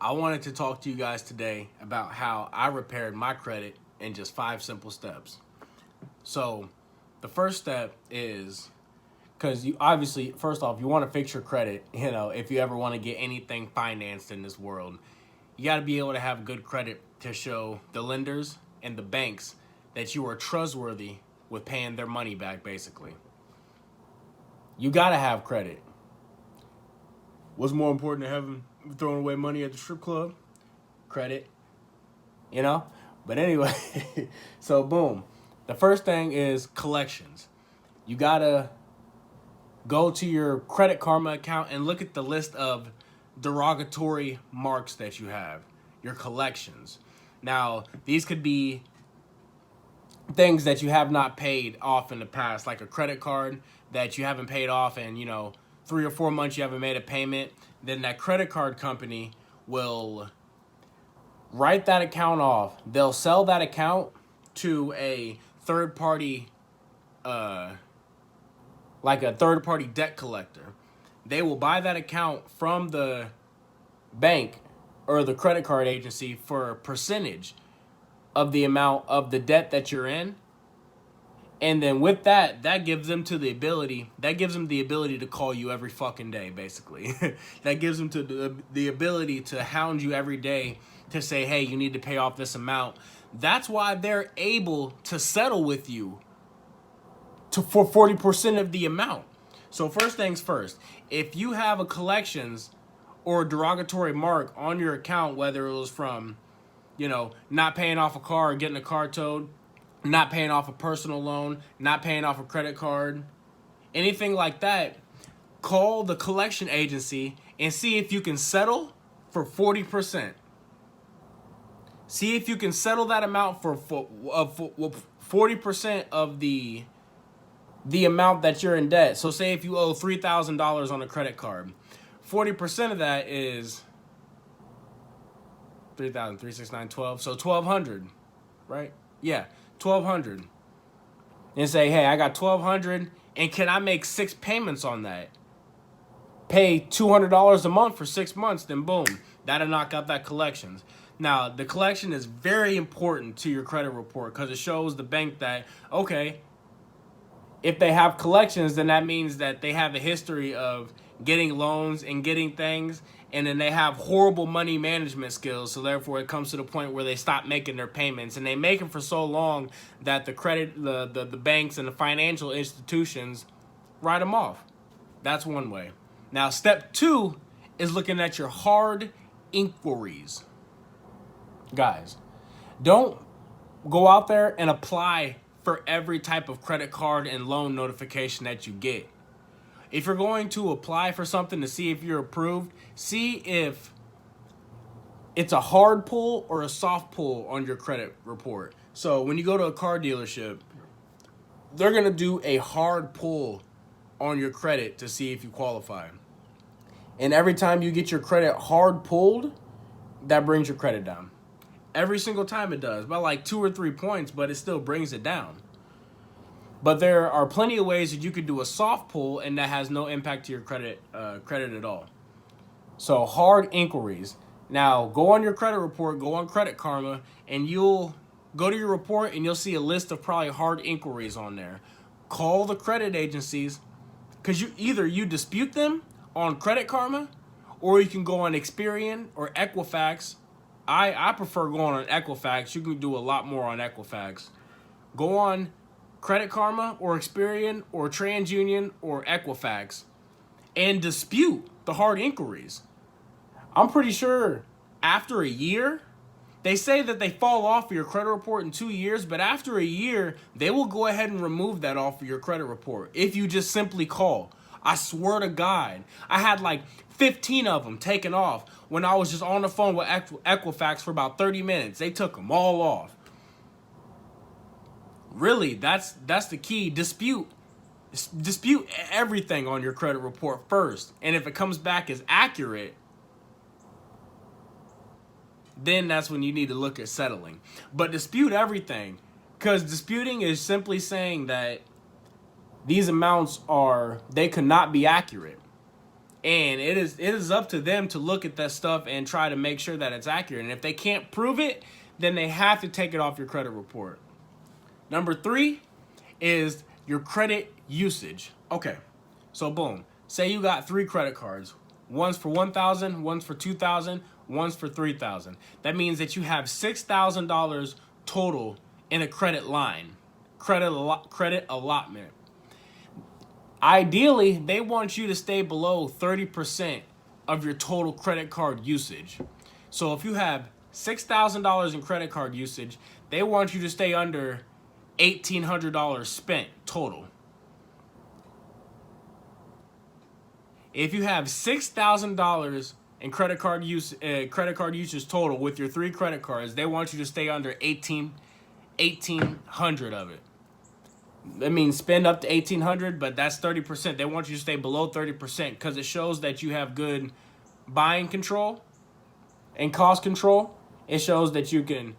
I wanted to talk to you guys today about how I repaired my credit in just 5 simple steps. So, the first step is because you obviously, first off, you want to fix your credit. If you ever want to get anything financed in this world, you got to be able to have good credit to show the lenders and the banks that you are trustworthy with paying their money back, basically. You got to have credit. What's more important than having throwing away money at the strip club? Credit, you know? But anyway, so boom. The first thing is collections. You gotta go to your Credit Karma account and look at the list of derogatory marks that you have, your collections. Now, these could be things that you have not paid off in the past, like a credit card that you haven't paid off and 3 or 4 months you haven't made a payment. Then that credit card company will write that account off. They'll sell that account to a third party, like a third party debt collector. They will buy that account from the bank or the credit card agency for a percentage of the amount of the debt that you're in. And then with that, that gives them the ability to call you every fucking day, basically. That gives them the ability to hound you every day to say, hey, you need to pay off this amount. That's why they're able to settle with you for 40% of the amount. So first things first, if you have a collections or a derogatory mark on your account, whether it was from, not paying off a car or getting a car towed, not paying off a personal loan, not paying off a credit card, anything like that, call the collection agency and see if you can settle for 40%. See if you can settle that amount for 40% of the amount that you're in debt. So say if you owe $3,000 on a credit card, 40% of that is 3,000, 369, 12, so 1,200, right? Yeah, 1,200. And say, hey, I got 1,200, and can I make 6 payments on that? Pay $200 a month for 6 months, then boom, that'll knock out that collections. Now, the collection is very important to your credit report because it shows the bank that, okay, if they have collections, then that means that they have a history of getting loans and getting things, and then they have horrible money management skills. So therefore, it comes to the point where they stop making their payments, and they make them for so long that the banks and the financial institutions write them off. That's one way. Now, step 2 is looking at your hard inquiries. Guys, don't go out there and apply for every type of credit card and loan notification that you get. If you're going to apply for something to see if you're approved, see if it's a hard pull or a soft pull on your credit report. So when you go to a car dealership, they're going to do a hard pull on your credit to see if you qualify. And every time you get your credit hard pulled, that brings your credit down. Every single time it does, by like 2 or 3 points, but it still brings it down. But there are plenty of ways that you could do a soft pull and that has no impact to your credit at all. So hard inquiries. Now go on your credit report, go on Credit Karma, and you'll go to your report and you'll see a list of probably hard inquiries on there. Call the credit agencies, because you dispute them on Credit Karma, or you can go on Experian or Equifax. I prefer going on Equifax. You can do a lot more on Equifax. Go on Credit Karma or Experian or TransUnion or Equifax and dispute the hard inquiries. I'm pretty sure after a year, they say that they fall off of your credit report in 2 years, but after a year, they will go ahead and remove that off of your credit report if you just simply call. I swear to God, I had like 15 of them taken off when I was just on the phone with Equifax for about 30 minutes. They took them all off. Really, that's the key. Dispute everything on your credit report first. And if it comes back as accurate, then that's when you need to look at settling. But dispute everything, because disputing is simply saying that these amounts they could not be accurate. And it is up to them to look at that stuff and try to make sure that it's accurate. And if they can't prove it, then they have to take it off your credit report. Number 3 is your credit usage. Okay, so boom. Say you got 3 credit cards. One's for $1,000, one's for $2,000, one's for $3,000. That means that you have $6,000 total in a credit line, credit allotment. Ideally, they want you to stay below 30% of your total credit card usage. So if you have $6,000 in credit card usage, they want you to stay under $1,800 spent total. If you have $6,000 in credit card usage total with your 3 credit cards, they want you to stay under $1,800 of it. That means spend up to $1,800, but that's 30%. They want you to stay below 30% because it shows that you have good buying control and cost control. It shows that you can,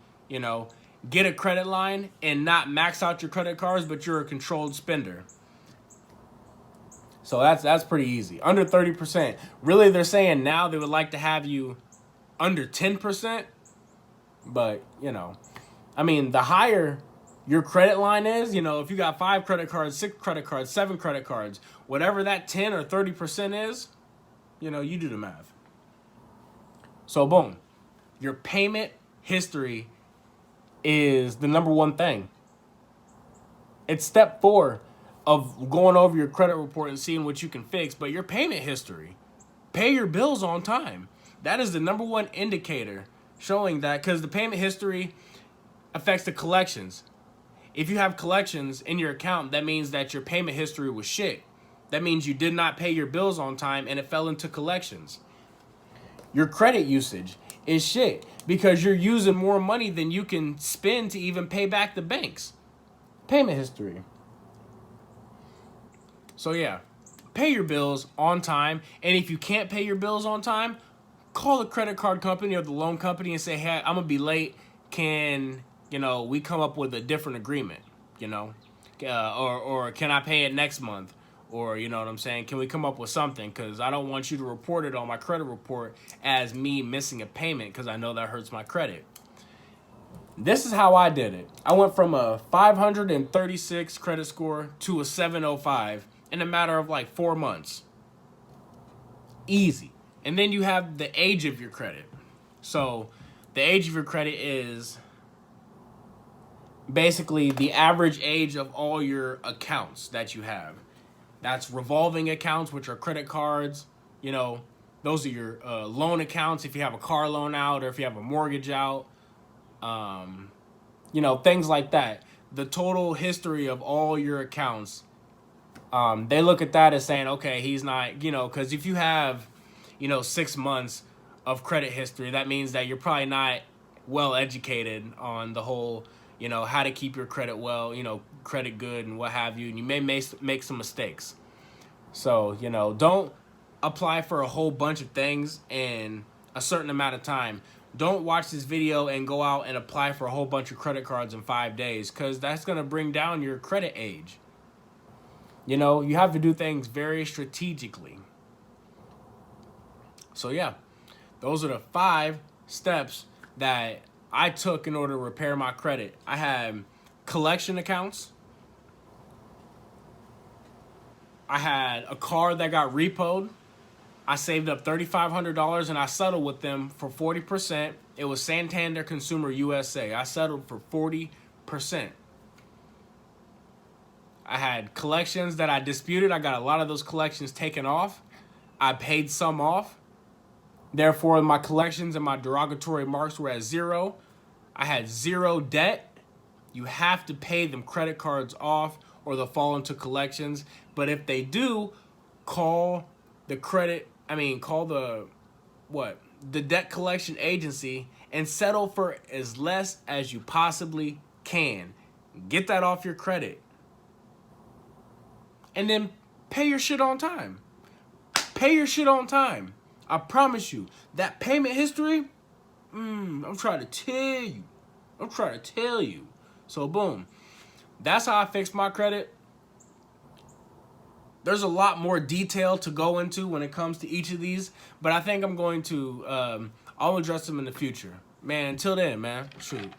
get a credit line and not max out your credit cards, but you're a controlled spender. So that's pretty easy. Under 30%. Really, they're saying now they would like to have you under 10%. But, the higher your credit line is, if you got 5 credit cards, 6 credit cards, 7 credit cards, whatever that 10 or 30% is, you do the math. So boom, your payment history is the number one thing. It's step 4 of going over your credit report and seeing what you can fix, but your payment history, pay your bills on time. That is the number one indicator showing that, because the payment history affects the collections. If you have collections in your account, that means that your payment history was shit. That means you did not pay your bills on time and it fell into collections. Your credit usage is shit because you're using more money than you can spend to even pay back the banks. Payment history. So yeah, pay your bills on time. And if you can't pay your bills on time, call the credit card company or the loan company and say, hey, I'm going to be late. Can we come up with a different agreement, or can I pay it next month? Or, you know what I'm saying? Can we come up with something? Because I don't want you to report it on my credit report as me missing a payment because I know that hurts my credit. This is how I did it. I went from a 536 credit score to a 705 in a matter of like 4 months. Easy. And then you have the age of your credit. So the age of your credit is basically the average age of all your accounts that you have. That's revolving accounts, which are credit cards. Those are your loan accounts if you have a car loan out or if you have a mortgage out. Things like that. The total history of all your accounts, they look at that as saying, okay, he's not, because if you have, 6 months of credit history, that means that you're probably not well educated on the whole, how to keep your credit well, credit good and what have you. And you may make some mistakes. So, don't apply for a whole bunch of things in a certain amount of time. Don't watch this video and go out and apply for a whole bunch of credit cards in 5 days because that's going to bring down your credit age. You have to do things very strategically. So, yeah, those are the 5 steps that I took in order to repair my credit. I had collection accounts. I had a car that got repoed. I saved up $3,500 and I settled with them for 40%. It was Santander Consumer USA. I settled for 40%. I had collections that I disputed. I got a lot of those collections taken off. I paid some off. Therefore, my collections and my derogatory marks were at 0. I had 0 debt. You have to pay them credit cards off or they'll fall into collections. But if they do, call the debt collection agency and settle for as less as you possibly can. Get that off your credit. And then pay your shit on time. Pay your shit on time. I promise you, that payment history, I'm trying to tell you. So boom. That's how I fixed my credit. There's a lot more detail to go into when it comes to each of these, but I think I'm going to, I'll address them in the future. Man, until then, man, shoot.